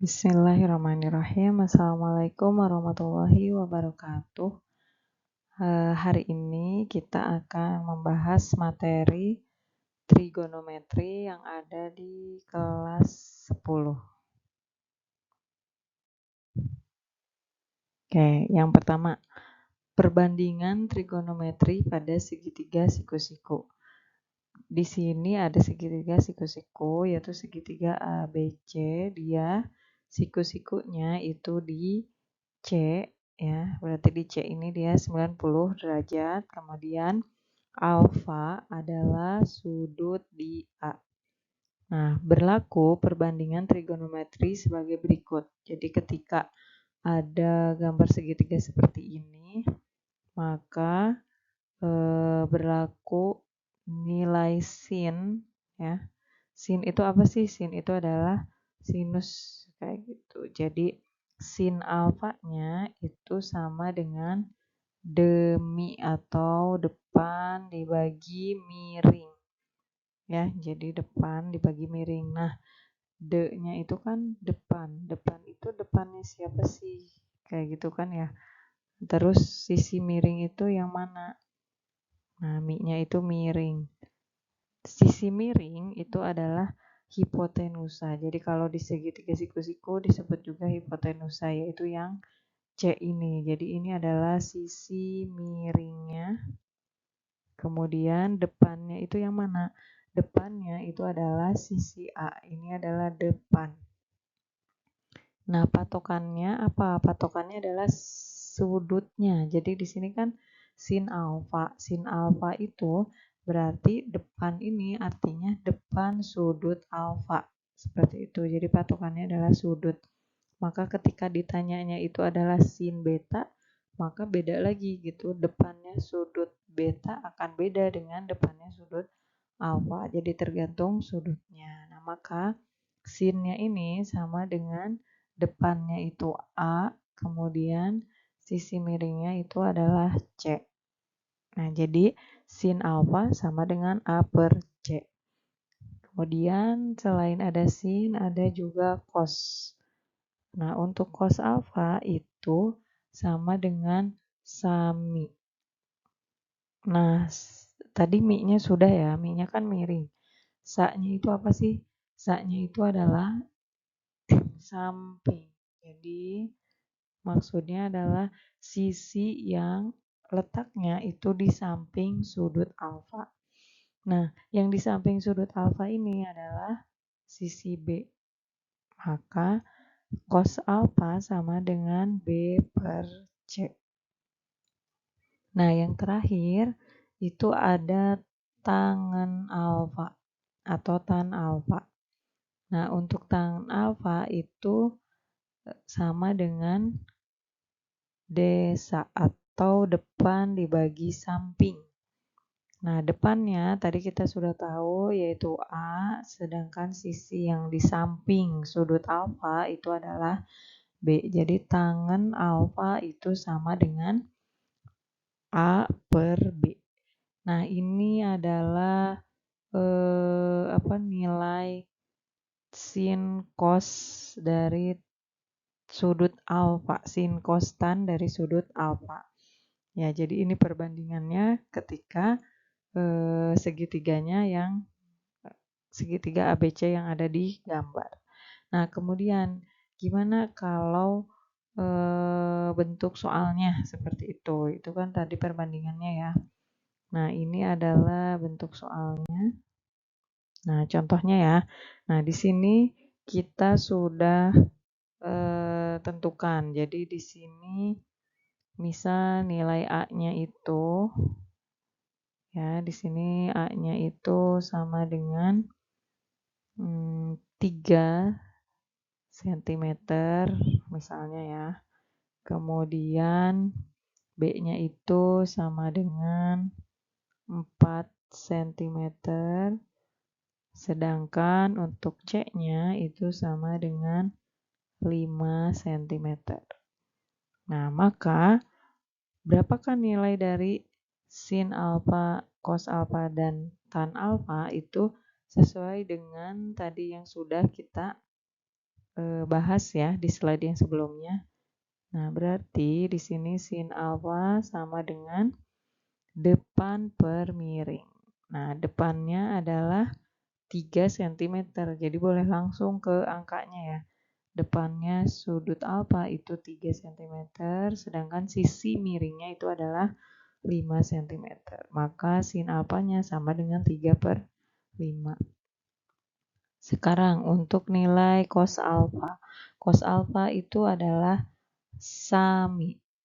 Bismillahirrahmanirrahim. Assalamualaikum warahmatullahi wabarakatuh. Hari ini kita akan membahas materi trigonometri yang ada di kelas 10. Oke, yang pertama, perbandingan trigonometri pada segitiga siku-siku. Di sini ada segitiga siku-siku, yaitu segitiga ABC. Dia siku-sikunya itu di C, ya, berarti di C ini dia 90 derajat. Kemudian alfa adalah sudut di A. Nah, berlaku perbandingan trigonometri sebagai berikut. Jadi ketika ada gambar segitiga seperti ini, maka berlaku nilai sin, ya. Sin itu apa sih? Sin itu adalah sinus, kayak gitu. Jadi sin alfanya itu sama dengan demi atau depan dibagi miring, ya. Jadi depan dibagi miring. Nah, D-nya itu kan depan. Depan itu depannya siapa sih? Kayak gitu kan ya. Terus sisi miring itu yang mana? Nah, mi-nya itu miring. Sisi miring itu adalah hipotenusa. Jadi kalau di segitiga siku-siku disebut juga hipotenusa, yaitu yang C ini. Jadi ini adalah sisi miringnya. Kemudian depannya itu yang mana? Depannya itu adalah sisi A. Ini adalah depan. Nah, patokannya apa? Patokannya adalah sudutnya. Jadi di sini kan sin alfa. Sin alfa itu berarti depan ini artinya depan sudut alfa. Seperti itu. Jadi patokannya adalah sudut. Maka ketika ditanyanya itu adalah sin beta, maka beda lagi gitu. Depannya sudut beta akan beda dengan depannya sudut alfa. Jadi tergantung sudutnya. Nah, maka sinnya ini sama dengan depannya itu A, kemudian sisi miringnya itu adalah C. Nah, jadi sin alfa sama dengan A per C. Kemudian selain ada sin, ada juga cos. Nah, untuk cos alfa itu sama dengan sami. Nah, tadi mi-nya sudah ya, mi-nya kan miring. Sa-nya itu apa sih? Sa-nya itu adalah samping. Jadi maksudnya adalah sisi yang letaknya itu di samping sudut alfa. Nah, yang di samping sudut alfa ini adalah sisi B. Maka cos alfa sama dengan B per C. Nah, yang terakhir itu ada tangen alfa atau tan alfa. Nah, untuk tangen alfa itu sama dengan desa atau depan dibagi samping. Nah, depannya tadi kita sudah tahu yaitu A, sedangkan sisi yang di samping sudut alfa itu adalah B. Jadi tangen alfa itu sama dengan A per B. Nah, ini adalah nilai sin cos dari sudut alfa, sin cos tan dari sudut alfa. Ya, jadi ini perbandingannya ketika segitiganya yang segitiga ABC yang ada di gambar. Nah, kemudian gimana kalau bentuk soalnya seperti itu? Itu kan tadi perbandingannya ya. Nah, ini adalah bentuk soalnya. Nah, contohnya ya. Nah, di sini kita sudah tentukan. Jadi di sini misal nilai A-nya itu ya, di sini A-nya itu sama dengan 3 cm misalnya ya. Kemudian B-nya itu sama dengan 4 cm. Sedangkan untuk C-nya itu sama dengan 5 cm. Nah, maka berapakah nilai dari sin alfa, cos alfa, dan tan alfa itu sesuai dengan tadi yang sudah kita bahas ya di slide yang sebelumnya. Nah, berarti di sini sin alfa sama dengan depan per miring. Nah, depannya adalah 3 cm. Jadi boleh langsung ke angkanya ya. Depannya sudut alfa itu 3 cm, sedangkan sisi miringnya itu adalah 5 cm. Maka sin alfanya sama dengan 3 per 5. Sekarang untuk nilai cos alfa. Cos alfa itu adalah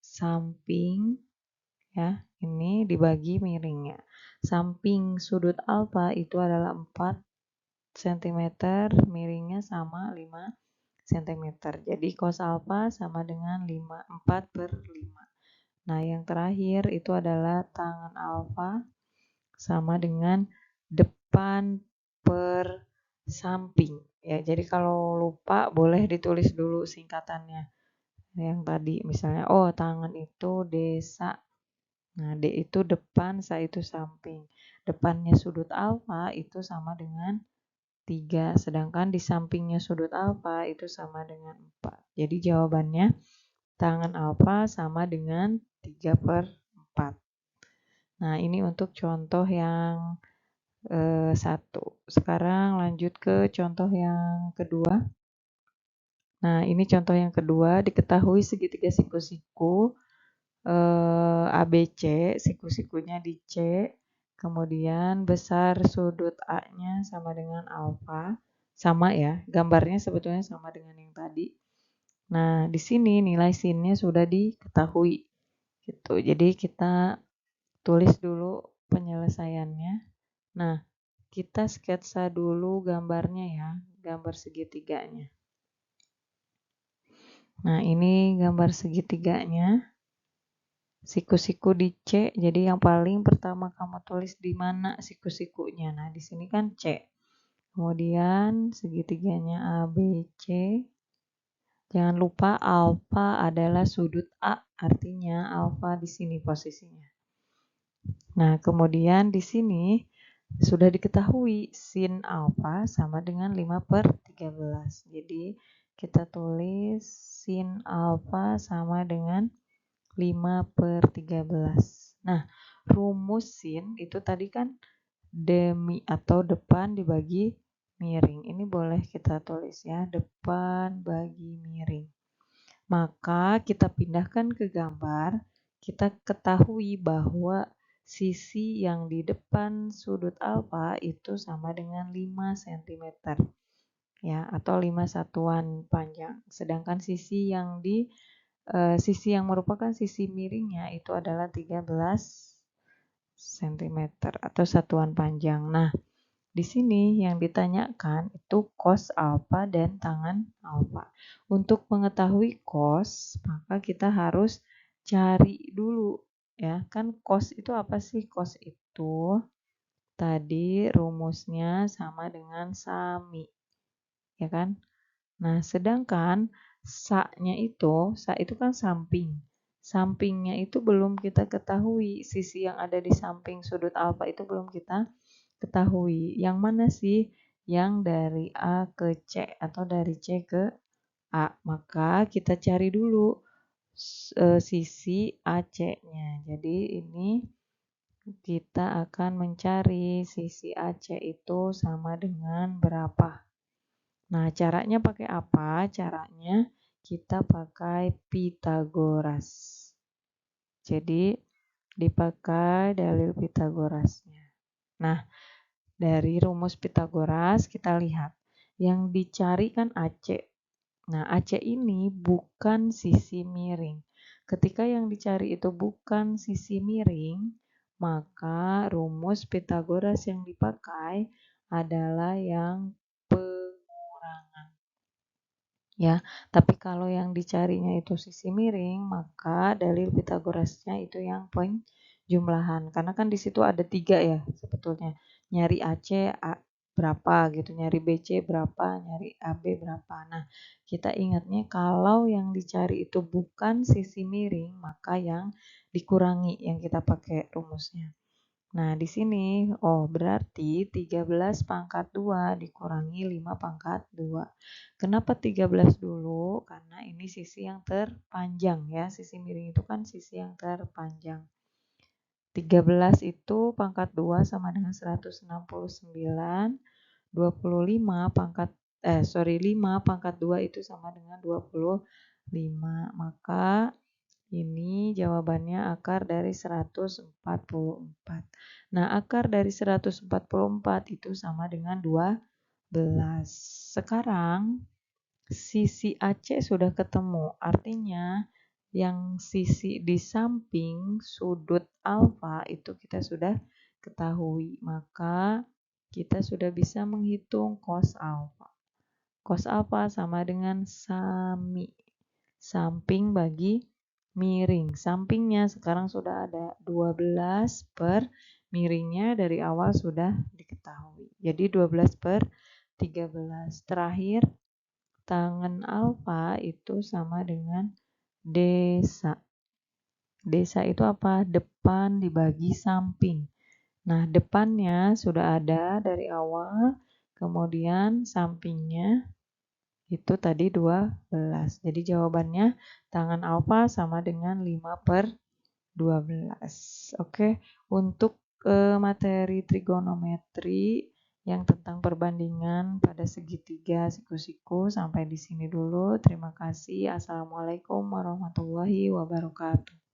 samping ya, ini dibagi miringnya. Samping sudut alfa itu adalah 4 cm, miringnya sama 5 cm. Jadi cos alfa sama dengan 4 per 5. Nah, yang terakhir itu adalah tangan alfa sama dengan depan per samping. Ya, jadi kalau lupa boleh ditulis dulu singkatannya. Yang tadi misalnya, oh tangan itu desa. Nah, D itu depan, sa itu samping. Depannya sudut alfa itu sama dengan 3, sedangkan di sampingnya sudut alfa itu sama dengan 4. Jadi jawabannya tangan alfa sama dengan 3 per 4. Nah, ini untuk contoh yang 1. Sekarang lanjut ke contoh yang kedua. Nah, ini contoh yang kedua, diketahui segitiga siku-siku ABC, siku-sikunya di C, kemudian besar sudut A-nya sama dengan alfa. Sama ya, gambarnya sebetulnya sama dengan yang tadi. Nah, di sini nilai sinnya sudah diketahui. Gitu. Jadi kita tulis dulu penyelesaiannya. Nah, kita sketsa dulu gambarnya ya, gambar segitiganya. Nah, ini gambar segitiganya. Siku-siku di C, jadi yang paling pertama kamu tulis di mana siku-sikunya. Nah, di sini kan C. Kemudian segitiganya ABC. Jangan lupa alfa adalah sudut A, artinya alfa di sini posisinya. Nah, kemudian di sini sudah diketahui sin alfa sama dengan 5 per 13. Jadi kita tulis sin alfa sama dengan 5 per 13. Nah, rumus sin itu tadi kan demi atau depan dibagi miring. Ini boleh kita tulis ya, depan bagi miring. Maka kita pindahkan ke gambar, kita ketahui bahwa sisi yang di depan sudut alfa itu sama dengan 5 cm ya, atau 5 satuan panjang. Sedangkan sisi yang merupakan sisi miringnya itu adalah 13 cm atau satuan panjang. Nah, di sini yang ditanyakan itu cos alfa dan tangan alfa. Untuk mengetahui cos, maka kita harus cari dulu ya. Kan cos itu apa sih? Cos itu tadi rumusnya sama dengan sami. Ya kan? Nah, sedangkan sa itu kan samping. Sampingnya itu belum kita ketahui. Sisi yang ada di samping sudut alfa itu belum kita ketahui. Yang mana sih? Yang dari A ke C atau dari C ke A. Maka kita cari dulu sisi AC-nya. Jadi ini kita akan mencari sisi AC itu sama dengan berapa. Nah, caranya pakai apa? Caranya kita pakai Pythagoras. Jadi dipakai dalil Pythagorasnya. Nah, dari rumus Pythagoras kita lihat yang dicari kan AC. Nah, AC ini bukan sisi miring. Ketika yang dicari itu bukan sisi miring, maka rumus Pythagoras yang dipakai adalah yang pengurangan. Ya, tapi kalau yang dicarinya itu sisi miring, maka dalil Pythagorasnya itu yang penjumlahan. Karena kan di situ ada 3 ya sebetulnya. Nyari AC berapa gitu, nyari BC berapa, nyari AB berapa. Nah, kita ingatnya kalau yang dicari itu bukan sisi miring, maka yang dikurangi yang kita pakai rumusnya. Nah, di sini, berarti 13 pangkat 2 dikurangi 5 pangkat 2. Kenapa 13 dulu? Karena ini sisi yang terpanjang ya. Sisi miring itu kan sisi yang terpanjang. 13 itu pangkat 2 sama dengan 169. 25 pangkat 5 pangkat 2 itu sama dengan 25. Maka ini jawabannya akar dari 144. Nah, akar dari 144 itu sama dengan 12. Sekarang sisi AC sudah ketemu. Artinya yang sisi di samping sudut alfa itu kita sudah ketahui. Maka kita sudah bisa menghitung cos alfa. Cos alfa sama dengan sami. Samping bagi miring. Sampingnya sekarang sudah ada 12 per miringnya dari awal sudah diketahui. Jadi 12 per 13. Terakhir, tangen alfa itu sama dengan desa. Desa itu apa? Depan dibagi samping. Nah, depannya sudah ada dari awal, kemudian sampingnya itu tadi 12. Jadi jawabannya tangan alfa sama dengan 5 per 12. Oke, untuk materi trigonometri yang tentang perbandingan pada segitiga siku-siku sampai di sini dulu. Terima kasih. Assalamualaikum warahmatullahi wabarakatuh.